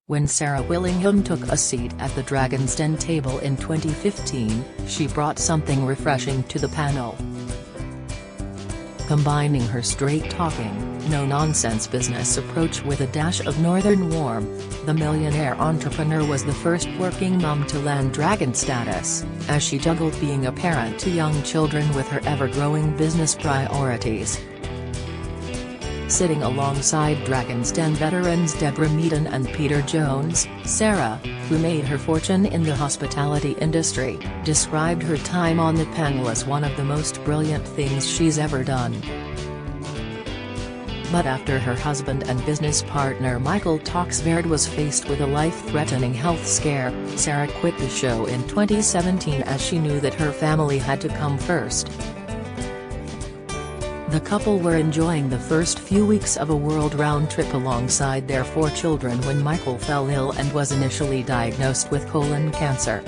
When Sarah Willingham took a seat at the Dragon's Den table in 2015, she brought something refreshing to the panel. Combining her straight-talking, no-nonsense business approach with a dash of northern warmth, the millionaire entrepreneur was the first working mum to land dragon status, as she juggled being a parent to young children with her ever-growing business priorities. Sitting alongside Dragon's Den veterans Deborah Meaden and Peter Jones, Sarah, who made her fortune in the hospitality industry, described her time on the panel as one of the most brilliant things she's ever done. But after her husband and business partner Michael Toxverd was faced with a life-threatening health scare, Sarah quit the show in 2017 as she knew that her family had to come first. The couple were enjoying the first few weeks of a world-round trip alongside their 4 children when Michael fell ill and was initially diagnosed with colon cancer.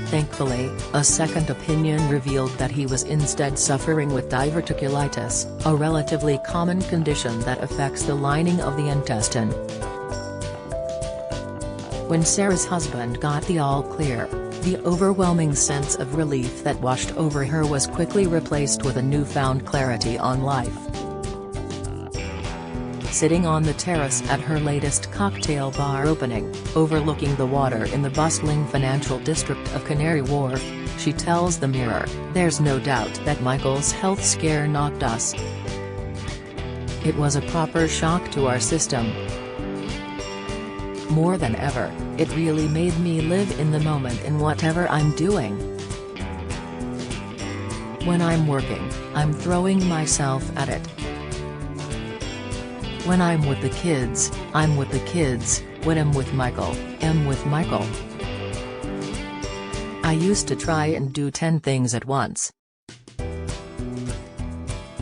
Thankfully, a second opinion revealed that he was instead suffering with diverticulitis, a relatively common condition that affects the lining of the intestine. When Sarah's husband got the all-clear, the overwhelming sense of relief that washed over her was quickly replaced with a newfound clarity on life. Sitting on the terrace at her latest cocktail bar opening, overlooking the water in the bustling financial district of Canary Wharf, she tells the Mirror, "There's no doubt that Michael's health scare knocked us. It was a proper shock to our system. More than ever, it really made me live in the moment in whatever I'm doing. When I'm working, I'm throwing myself at it. When I'm with the kids, I'm with the kids, when I'm with Michael, I'm with Michael. I used to try and do 10 things at once.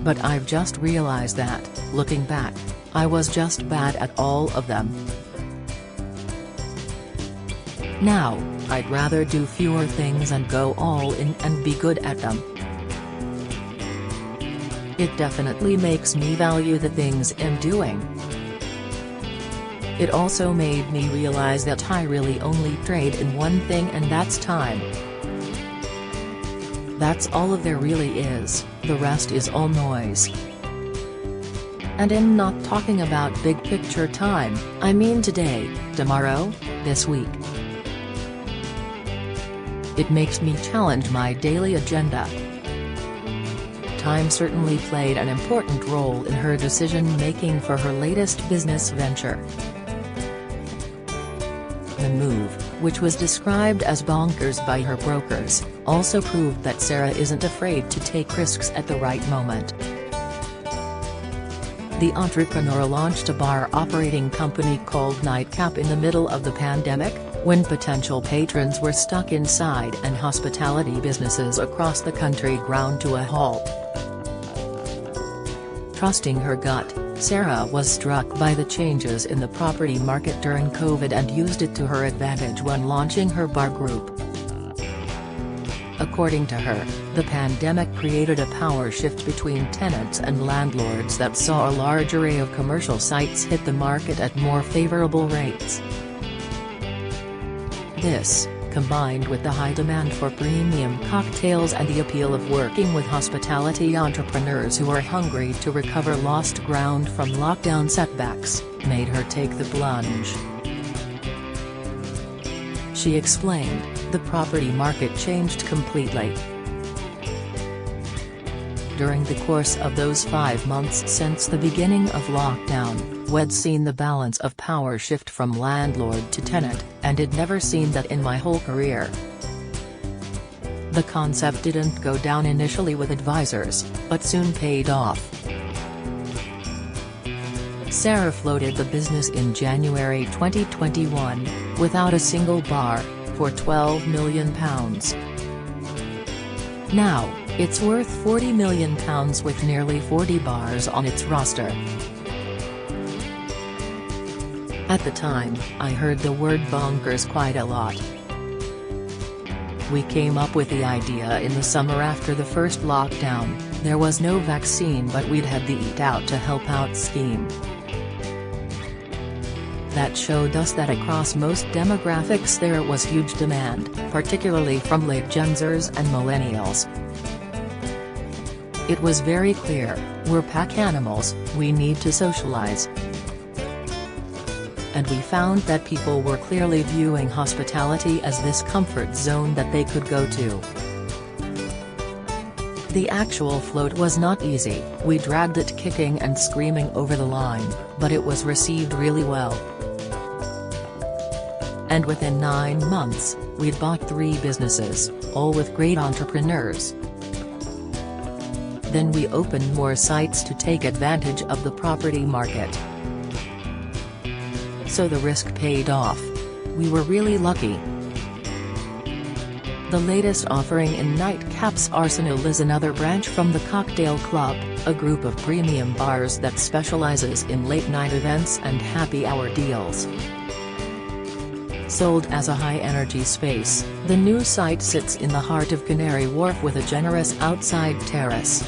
But I've just realized that, looking back, I was just bad at all of them. Now, I'd rather do fewer things and go all in and be good at them. It definitely makes me value the things I'm doing. It also made me realize that I really only trade in one thing, and that's time. That's all of there really is, the rest is all noise. And I'm not talking about big picture time, I mean today, tomorrow, this week. It makes me challenge my daily agenda." Time certainly played an important role in her decision-making for her latest business venture. The move, which was described as bonkers by her brokers, also proved that Sarah isn't afraid to take risks at the right moment. The entrepreneur launched a bar operating company called Nightcap in the middle of the pandemic, when potential patrons were stuck inside and hospitality businesses across the country ground to a halt. Trusting her gut, Sarah was struck by the changes in the property market during COVID and used it to her advantage when launching her bar group. According to her, the pandemic created a power shift between tenants and landlords that saw a large array of commercial sites hit the market at more favorable rates. This, combined with the high demand for premium cocktails and the appeal of working with hospitality entrepreneurs who are hungry to recover lost ground from lockdown setbacks, made her take the plunge. She explained, "The property market changed completely. During the course of those 5 months since the beginning of lockdown, we'd seen the balance of power shift from landlord to tenant, and I'd never seen that in my whole career. The concept didn't go down initially with advisors, but soon paid off." Sarah floated the business in January 2021, without a single bar, for £12 million. Now, it's worth £40 million with nearly 40 bars on its roster. At the time, I heard the word bonkers quite a lot. We came up with the idea in the summer after the first lockdown. There was no vaccine, but we'd had the Eat Out to Help Out scheme. that showed us that across most demographics there was huge demand, particularly from late Gen Zers and millennials. It was very clear, we're pack animals, we need to socialize. And we found that people were clearly viewing hospitality as this comfort zone that they could go to. The actual float was not easy, we dragged it kicking and screaming over the line, but it was received really well. And within 9 months, we'd bought 3 businesses, all with great entrepreneurs. Then we opened more sites to take advantage of the property market. So the risk paid off. We were really lucky. The latest offering in Nightcap's arsenal is another branch from the Cocktail Club, a group of premium bars that specializes in late-night events and happy hour deals. Sold as a high-energy space, the new site sits in the heart of Canary Wharf with a generous outside terrace.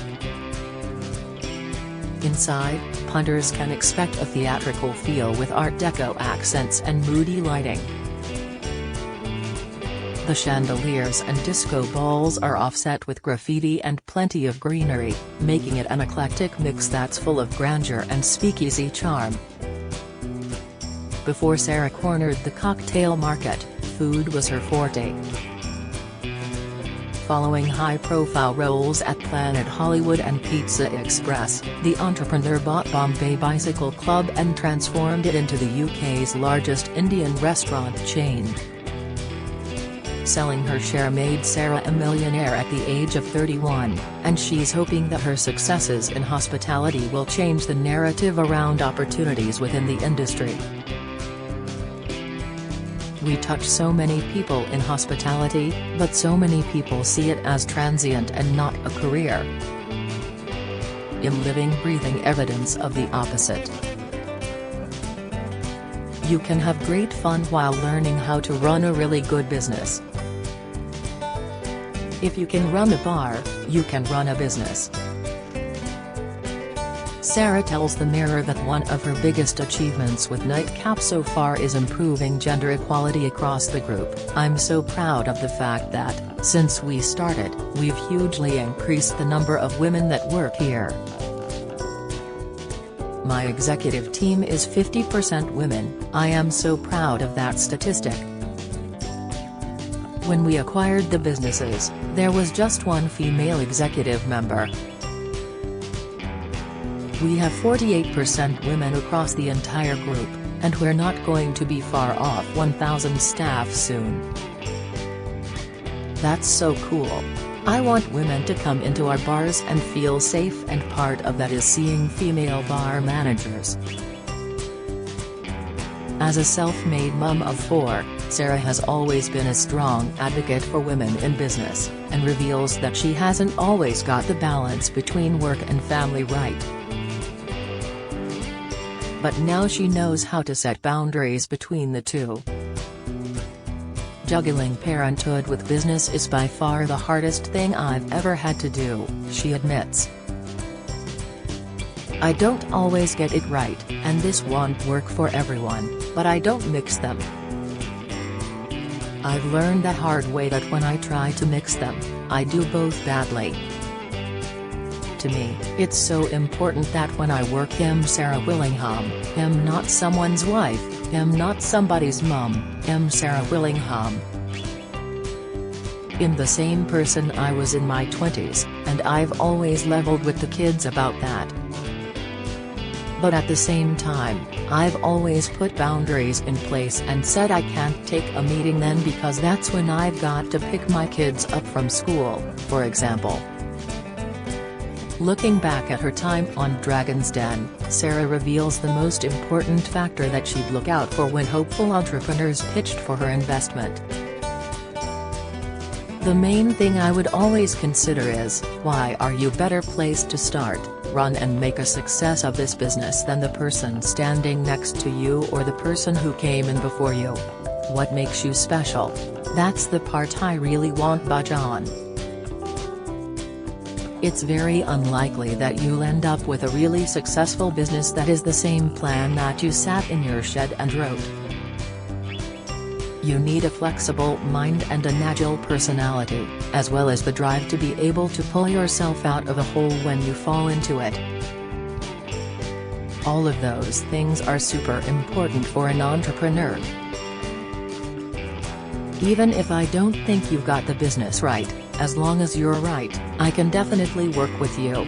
Inside, punters can expect a theatrical feel with Art Deco accents and moody lighting. The chandeliers and disco balls are offset with graffiti and plenty of greenery, making it an eclectic mix that's full of grandeur and speakeasy charm. Before Sarah cornered the cocktail market, food was her forte. Following high-profile roles at Planet Hollywood and Pizza Express, the entrepreneur bought Bombay Bicycle Club and transformed it into the UK's largest Indian restaurant chain. Selling her share made Sarah a millionaire at the age of 31, and she's hoping that her successes in hospitality will change the narrative around opportunities within the industry. We touch so many people in hospitality, but so many people see it as transient and not a career. In living, breathing evidence of the opposite. You can have great fun while learning how to run a really good business. If you can run a bar, you can run a business. Sarah tells the Mirror that one of her biggest achievements with Nightcap so far is improving gender equality across the group. I'm so proud of the fact that, since we started, we've hugely increased the number of women that work here. My executive team is 50% women, I am so proud of that statistic. When we acquired the businesses, there was just one female executive member. We have 48% women across the entire group, and we're not going to be far off 1,000 staff soon. That's so cool. I want women to come into our bars and feel safe, and part of that is seeing female bar managers. As a self-made mum of 4, Sarah has always been a strong advocate for women in business, and reveals that she hasn't always got the balance between work and family right. But now she knows how to set boundaries between the two. Juggling parenthood with business is by far the hardest thing I've ever had to do, she admits. I don't always get it right, and this won't work for everyone, but I don't mix them. I've learned the hard way that when I try to mix them, I do both badly. To me, it's so important that when I work Sarah Willingham, not someone's wife, not somebody's mum, Sarah Willingham. I'm the same person I was in my 20s, and I've always leveled with the kids about that. But at the same time, I've always put boundaries in place and said I can't take a meeting then because that's when I've got to pick my kids up from school, for example. Looking back at her time on Dragon's Den, Sarah reveals the most important factor that she'd look out for when hopeful entrepreneurs pitched for her investment. The main thing I would always consider is, why are you better placed to start, run and make a success of this business than the person standing next to you or the person who came in before you? What makes you special? That's the part I really won't budge on. it's very unlikely that you'll end up with a really successful business that is the same plan that you sat in your shed and wrote. You need a flexible mind and an agile personality, as well as the drive to be able to pull yourself out of a hole when you fall into it. All of those things are super important for an entrepreneur. Even if I don't think you've got the business right, as long as you're right, I can definitely work with you.